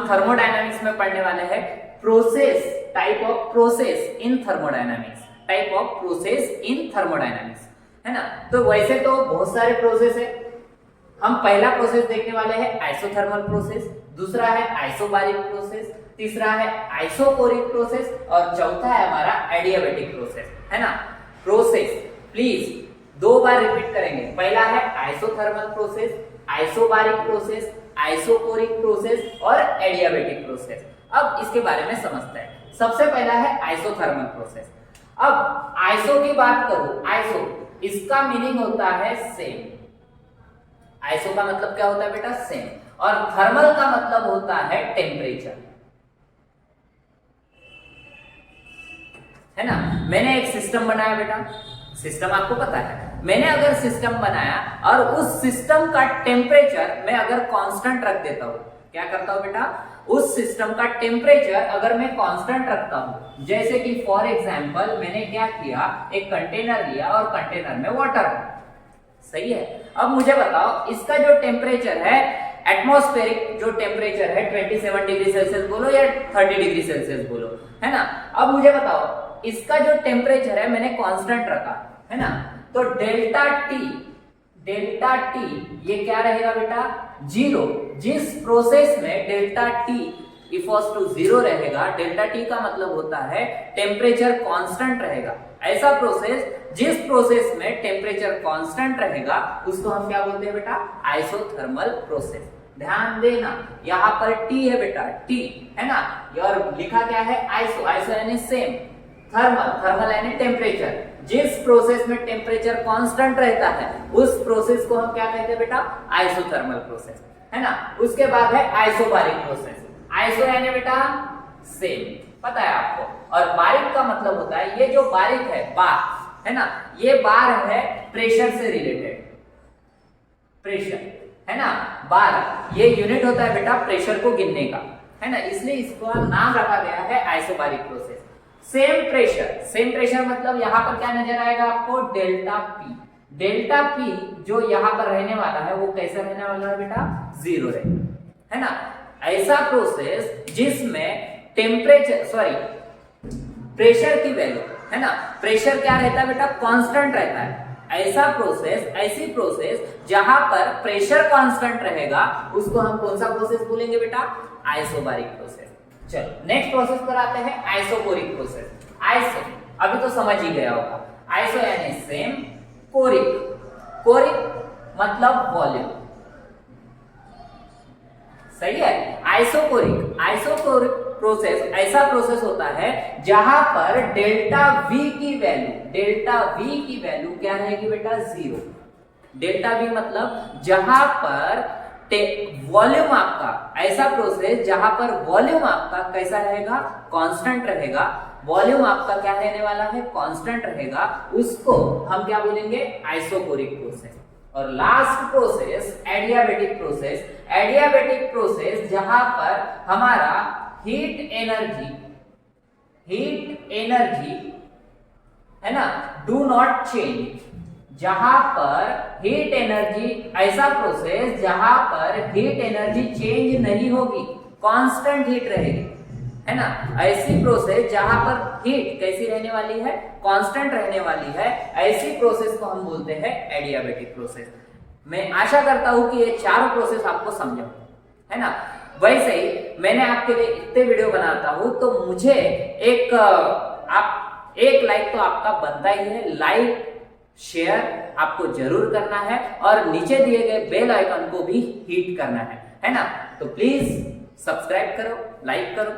हम थर्मोडायनामिक्स में पढ़ने वाले हैं process, type of process in thermodynamics, type of process in thermodynamics, है ना। तो वैसे तो बहुत सारे प्रोसेस है। हम पहला प्रोसेस देखने वाले हैं आइसोथर्मल प्रोसेस, दूसरा है आइसोबारिक प्रोसेस, तीसरा है आइसोकोरिक प्रोसेस और चौथा है हमारा एडियाबैटिक प्रोसेस, है ना। प्रोसेस प्लीज 2 बार रिपीट करेंगे। पहला है isothermal process, isobaric process, isochoric process और एडियाबैटिक प्रोसेस। अब इसके बारे में समझते हैं। सबसे पहला है आइसोथर्मल प्रोसेस। अब आइसो की बात करूं, आइसो इसका मीनिंग होता है सेम। आइसो का मतलब क्या होता है बेटा? सेम। और थर्मल का मतलब होता है टेम्परेचर, है ना। मैंने एक सिस्टम बनाया बेटा, सिस्टम आपको पता है। मैंने अगर सिस्टम बनाया और उस सिस्टम का टेम्परेचर मैं अगर कांस्टेंट रख देता हूं, क्या करता हूं बेटा? उस सिस्टम का टेम्परेचर अगर मैं कांस्टेंट रखता हूं, जैसे कि फॉर एग्जांपल मैंने क्या किया, एक कंटेनर लिया और कंटेनर में वाटर, सही है। अब मुझे बताओ इसका जो टेम्परेचर है, एटमॉस्फेरिक जो टेम्परेचर है 27 डिग्री सेल्सियस बोलो या 30 डिग्री सेल्सियस बोलो, है ना। अब मुझे बताओ इसका जो टेम्परेचर है मैंने कांस्टेंट रखा, है ना। तो डेल्टा टी ये क्या रहेगा बेटा? 0। जिस प्रोसेस में डेल्टा टी इक्वल्स टू 0 रहेगा, डेल्टा टी का मतलब होता है टेम्परेचर कांस्टेंट रहेगा। ऐसा प्रोसेस जिस प्रोसेस में टेम्परेचर कांस्टेंट रहेगा उसको हम क्या बोलते हैं बेटा? Isothermal process. ध्यान देना यहाँ पर टी है बेटा, टी, है ना। और लिखा क्या है? आइसो, आइसो यानी सेम, थर्मल, थर्मल यानी टेम्परेचर। जिस प्रोसेस में टेम्परेचर कांस्टेंट रहता है उस प्रोसेस को हम क्या कहते हैं बेटा? आइसोथर्मल प्रोसेस, है ना। उसके बाद है आइसोबारिक प्रोसेस। आइसो यानी बेटा सेम, पता है आपको। और बारिक का मतलब होता है, ये जो बारिक है, बार, है ना, ये बार है प्रेशर से रिलेटेड, प्रेशर, है ना। बार ये यूनिट होता है बेटा प्रेशर को गिनने का, है ना, इसलिए इसको नाम रखा गया है आइसोबारिक प्रोसेस। सेम प्रेशर मतलब यहां पर क्या नजर आएगा आपको? Delta P. डेल्टा पी जो यहां पर रहने वाला है वो कैसा रहने वाला है बेटा? 0 रहेगा, है ना। ऐसा प्रोसेस जिसमें प्रेशर की वैल्यू, है ना, प्रेशर क्या रहता है बेटा? कांस्टेंट रहता है। ऐसी प्रोसेस जहां पर प्रेशर कांस्टेंट रहेगा उसको हम कौन सा प्रोसेस बोलेंगे बेटा? Isobaric process. चलो नेक्स्ट प्रोसेस पर आते हैं, आइसोकोरिक प्रोसेस। आइसो अभी तो समझ ही गया होगा, आइसो यानी सेम, कोरिक मतलब वॉल्यूम, सही है। आइसोकोरिक प्रोसेस ऐसा प्रोसेस होता है जहां पर डेल्टा वी की वैल्यू क्या रहेगी बेटा? 0। डेल्टा वी मतलब जहां पर वॉल्यूम आपका, ऐसा प्रोसेस जहां पर वॉल्यूम आपका कैसा रहेगा? कांस्टेंट रहेगा। वॉल्यूम आपका क्या रहने वाला है? कांस्टेंट रहेगा। उसको हम क्या बोलेंगे? Isochoric process. और लास्ट प्रोसेस एडियाबैटिक प्रोसेस जहां पर हमारा हीट एनर्जी, है ना, डू नॉट चेंज। जहां पर हीट एनर्जी, ऐसा प्रोसेस जहां पर हीट एनर्जी चेंज नहीं होगी, कांस्टेंट हीट रहेगी, है ना। ऐसी प्रोसेस जहां पर हीट कैसी रहने वाली है? कांस्टेंट रहने वाली है। ऐसी प्रोसेस को हम बोलते हैं एडियाबैटिक प्रोसेस। मैं आशा करता हूं कि ये चारों प्रोसेस आपको समझ, है ना। वैसे ही मैंने आपके लिए इतने वीडियो बनाता हूं तो मुझे एक लाइक तो आपका बनता ही है। लाइक शेयर आपको जरूर करना है और नीचे दिए गए बेल आइकन को भी हिट करना है ना। तो प्लीज सब्सक्राइब करो, लाइक करो